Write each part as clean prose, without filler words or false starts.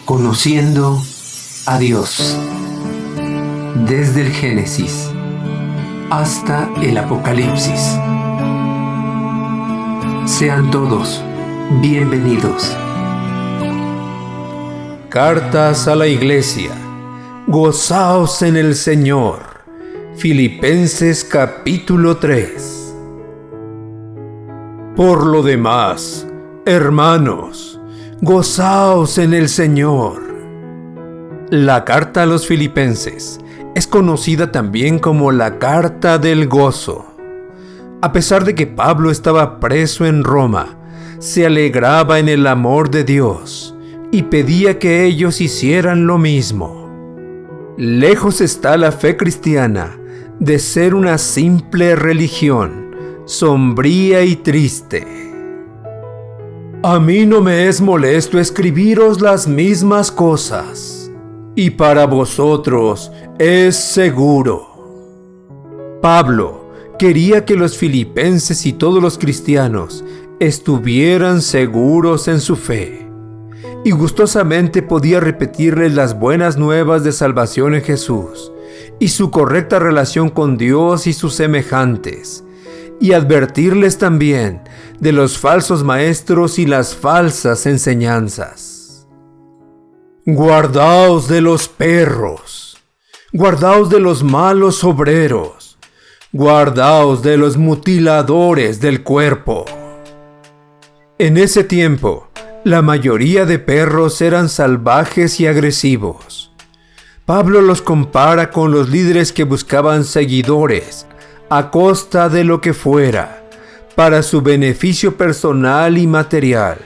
Conociendo a Dios, desde el Génesis hasta el Apocalipsis. Sean todos bienvenidos. Cartas a la Iglesia. Gozaos en el Señor. Filipenses capítulo 3. Por lo demás, hermanos, gozaos en el Señor. La carta a los Filipenses es conocida también como la carta del gozo. A pesar de que Pablo estaba preso en Roma, se alegraba en el amor de Dios y pedía que ellos hicieran lo mismo. Lejos está la fe cristiana de ser una simple religión, sombría y triste. A mí no me es molesto escribiros las mismas cosas, y para vosotros es seguro. Pablo quería que los filipenses y todos los cristianos estuvieran seguros en su fe, y gustosamente podía repetirles las buenas nuevas de salvación en Jesús, y su correcta relación con Dios y sus semejantes, y advertirles también de los falsos maestros y las falsas enseñanzas. Guardaos de los perros, guardaos de los malos obreros, guardaos de los mutiladores del cuerpo. En ese tiempo, la mayoría de perros eran salvajes y agresivos. Pablo los compara con los líderes que buscaban seguidores a costa de lo que fuera, para su beneficio personal y material.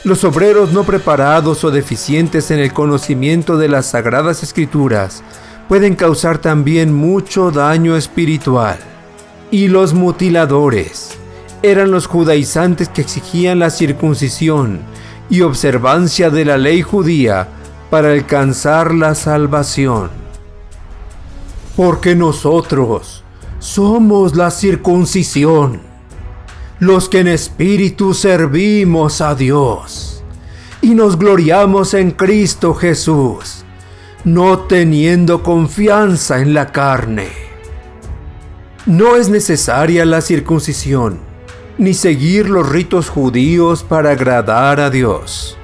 Los obreros no preparados o deficientes en el conocimiento de las Sagradas Escrituras pueden causar también mucho daño espiritual. Y los mutiladores eran los judaizantes que exigían la circuncisión y observancia de la ley judía para alcanzar la salvación. Porque nosotros somos la circuncisión, los que en espíritu servimos a Dios, y nos gloriamos en Cristo Jesús, no teniendo confianza en la carne. No es necesaria la circuncisión, ni seguir los ritos judíos para agradar a Dios.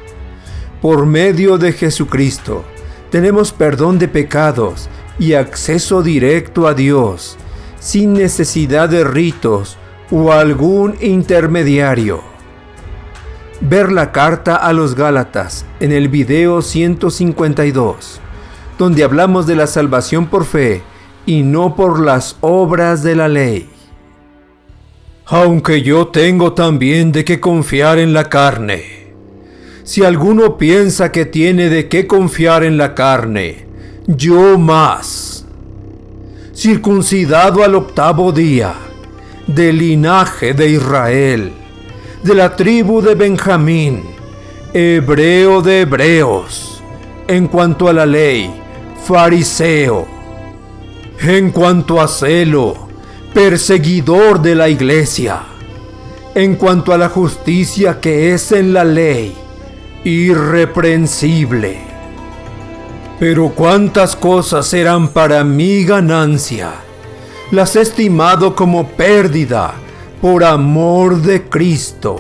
Por medio de Jesucristo, tenemos perdón de pecados y acceso directo a Dios, sin necesidad de ritos o algún intermediario. Ver la carta a los Gálatas en el video 152, donde hablamos de la salvación por fe y no por las obras de la ley. Aunque yo tengo también de qué confiar en la carne. Si alguno piensa que tiene de qué confiar en la carne, yo más. Circuncidado al 8º día, del linaje de Israel, de la tribu de Benjamín, hebreo de hebreos, en cuanto a la ley, fariseo, en cuanto a celo, perseguidor de la iglesia, en cuanto a la justicia que es en la ley, irreprensible. Pero cuántas cosas eran para mi ganancia, las he estimado como pérdida por amor de Cristo.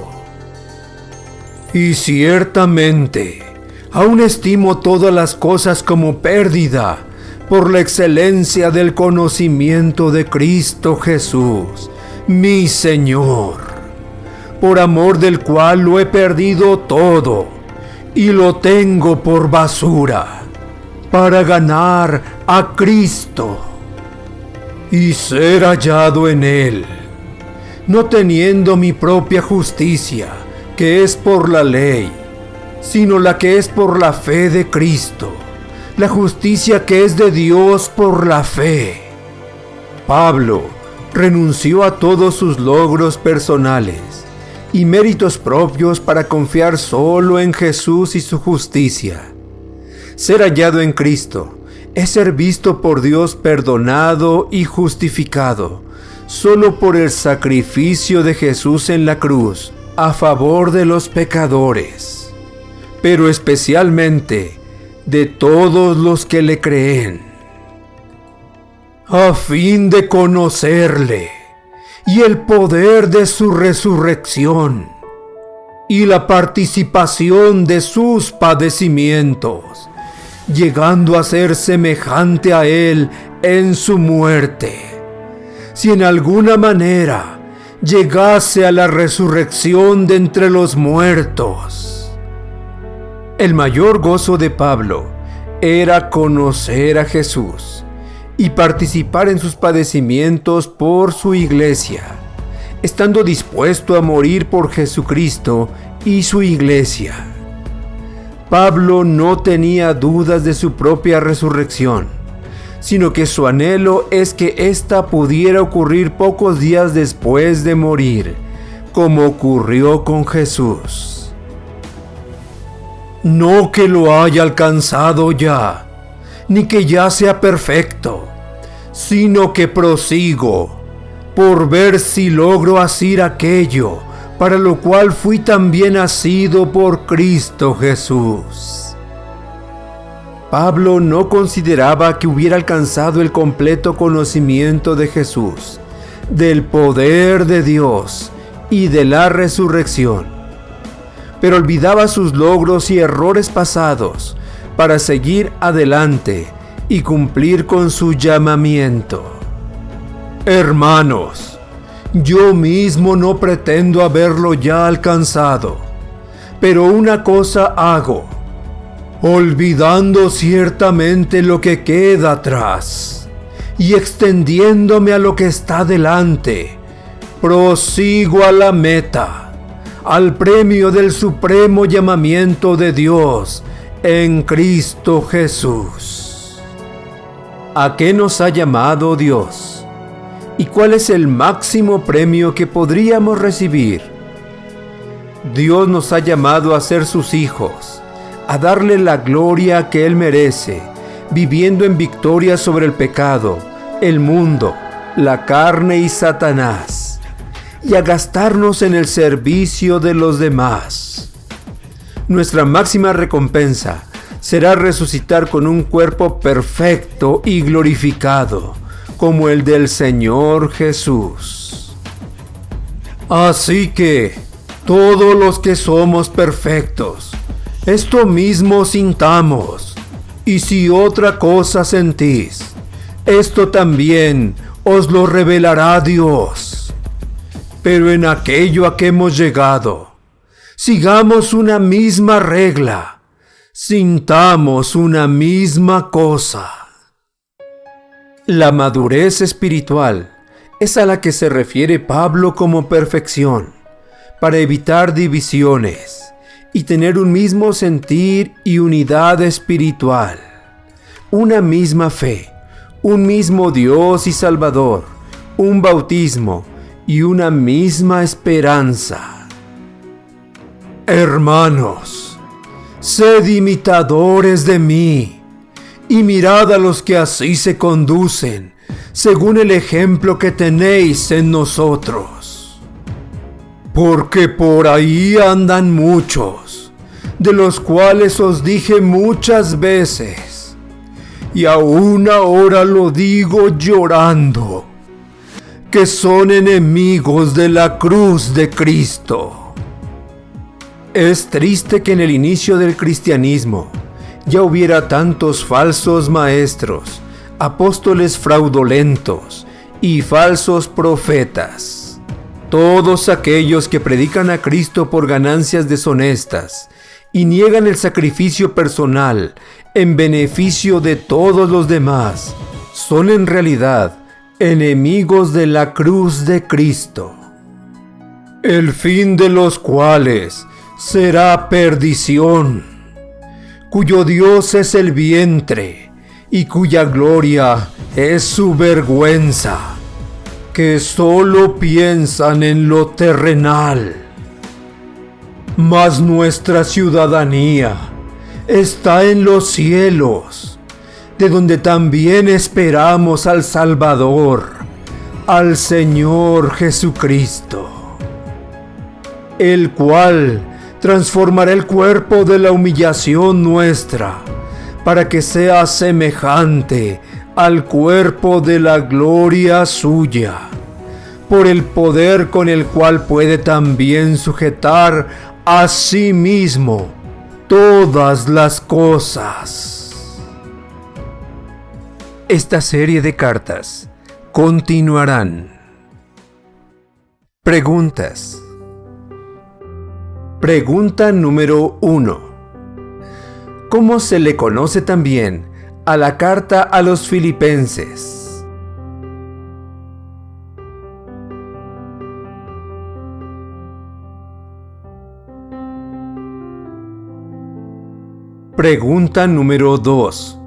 Y ciertamente, aún estimo todas las cosas como pérdida por la excelencia del conocimiento de Cristo Jesús, mi Señor, por amor del cual lo he perdido todo y lo tengo por basura, para ganar a Cristo y ser hallado en Él, no teniendo mi propia justicia, que es por la ley, sino la que es por la fe de Cristo, la justicia que es de Dios por la fe. Pablo renunció a todos sus logros personales y méritos propios para confiar solo en Jesús y su justicia. Ser hallado en Cristo es ser visto por Dios perdonado y justificado solo por el sacrificio de Jesús en la cruz a favor de los pecadores. pero especialmente de todos los que le creen, a fin de conocerle y el poder de su resurrección y la participación de sus padecimientos, llegando a ser semejante a él en su muerte, si en alguna manera llegase a la resurrección de entre los muertos. El mayor gozo de Pablo era conocer a Jesús y participar en sus padecimientos por su iglesia, estando dispuesto a morir por Jesucristo y su iglesia. Pablo no tenía dudas de su propia resurrección, sino que su anhelo es que ésta pudiera ocurrir pocos días después de morir, como ocurrió con Jesús. No que lo haya alcanzado ya, ni que ya sea perfecto, sino que prosigo por ver si logro asir aquello para lo cual fui también asido por Cristo Jesús. Pablo no consideraba que hubiera alcanzado el completo conocimiento de Jesús, del poder de Dios y de la resurrección, pero olvidaba sus logros y errores pasados para seguir adelante y cumplir con su llamamiento. Hermanos, yo mismo no pretendo haberlo ya alcanzado, pero una cosa hago, olvidando ciertamente lo que queda atrás y extendiéndome a lo que está delante, prosigo a la meta, al premio del supremo llamamiento de Dios en Cristo Jesús. ¿A qué nos ha llamado Dios? ¿Y cuál es el máximo premio que podríamos recibir? Dios nos ha llamado a ser sus hijos, a darle la gloria que Él merece, viviendo en victoria sobre el pecado, el mundo, la carne y Satanás, y a gastarnos en el servicio de los demás. Nuestra máxima recompensa será resucitar con un cuerpo perfecto y glorificado, como el del Señor Jesús. Así que, todos los que somos perfectos, esto mismo sintamos, y si otra cosa sentís, esto también os lo revelará Dios. Pero en aquello a que hemos llegado, sigamos una misma regla, sintamos una misma cosa. La madurez espiritual es a la que se refiere Pablo como perfección, para evitar divisiones y tener un mismo sentir y unidad espiritual, una misma fe, un mismo Dios y Salvador, un bautismo y una misma esperanza. Hermanos, sed imitadores de mí, y mirad a los que así se conducen, según el ejemplo que tenéis en nosotros. Porque por ahí andan muchos, de los cuales os dije muchas veces, y aún ahora lo digo llorando, que son enemigos de la cruz de Cristo. Es triste que en el inicio del cristianismo ya hubiera tantos falsos maestros, apóstoles fraudulentos y falsos profetas. Todos aquellos que predican a Cristo por ganancias deshonestas y niegan el sacrificio personal en beneficio de todos los demás, son en realidad enemigos de la cruz de Cristo, el fin de los cuales será perdición, cuyo Dios es el vientre y cuya gloria es su vergüenza, que solo piensan en lo terrenal. Mas nuestra ciudadanía está en los cielos, de donde también esperamos al Salvador, al Señor Jesucristo, el cual transformará el cuerpo de la humillación nuestra, para que sea semejante al cuerpo de la gloria suya, por el poder con el cual puede también sujetar a sí mismo todas las cosas. Esta serie de cartas continuarán. Preguntas. Pregunta número 1. ¿Cómo se le conoce también a la carta a los Filipenses? Pregunta número 2.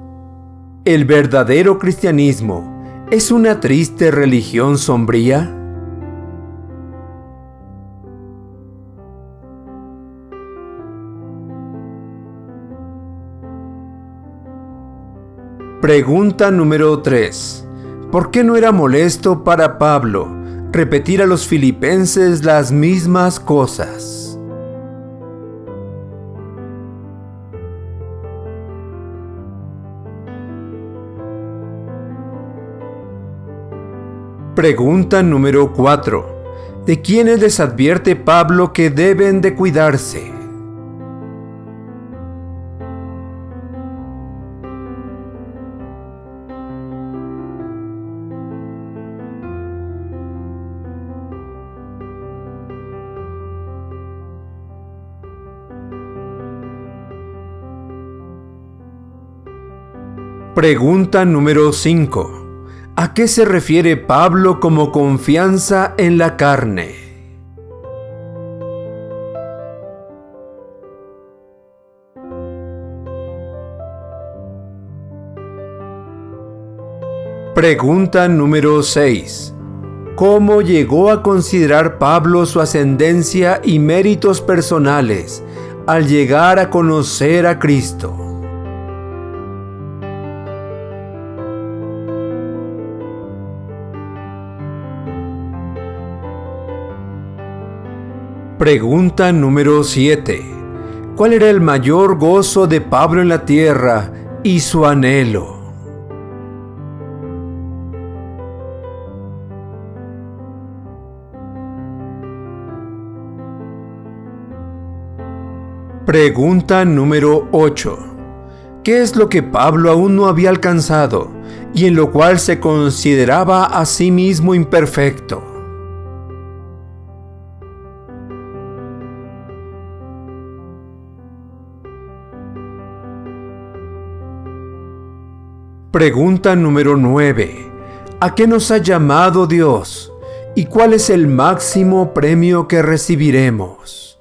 ¿El verdadero cristianismo es una triste religión sombría? Pregunta número 3. ¿Por qué no era molesto para Pablo repetir a los filipenses las mismas cosas? Pregunta número 4. ¿De quiénes les advierte Pablo que deben de cuidarse? Pregunta número 5. ¿A qué se refiere Pablo como confianza en la carne? Pregunta número 6. ¿Cómo llegó a considerar Pablo su ascendencia y méritos personales al llegar a conocer a Cristo? Pregunta número 7. ¿Cuál era el mayor gozo de Pablo en la tierra y su anhelo? Pregunta número 8. ¿Qué es lo que Pablo aún no había alcanzado y en lo cual se consideraba a sí mismo imperfecto? Pregunta número 9. ¿A qué nos ha llamado Dios? ¿Y cuál es el máximo premio que recibiremos?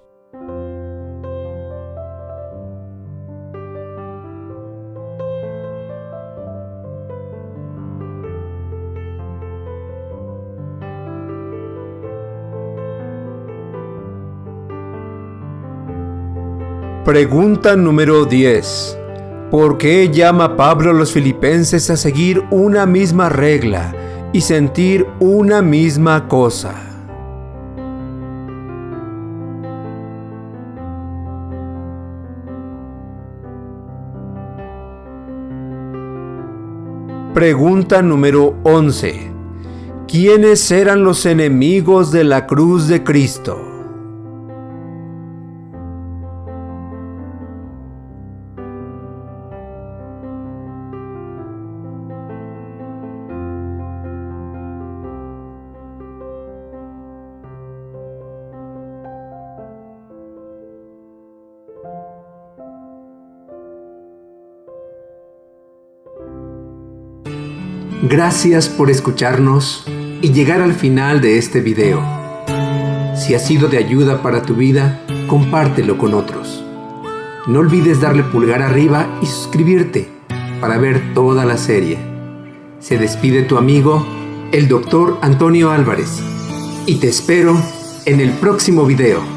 Pregunta número 10. ¿Por qué llama Pablo a los filipenses a seguir una misma regla y sentir una misma cosa? Pregunta número 11. ¿Quiénes eran los enemigos de la cruz de Cristo? Gracias por escucharnos y llegar al final de este video. Si ha sido de ayuda para tu vida, compártelo con otros. No olvides darle pulgar arriba y suscribirte para ver toda la serie. Se despide tu amigo, el Dr. Antonio Álvarez, y te espero en el próximo video.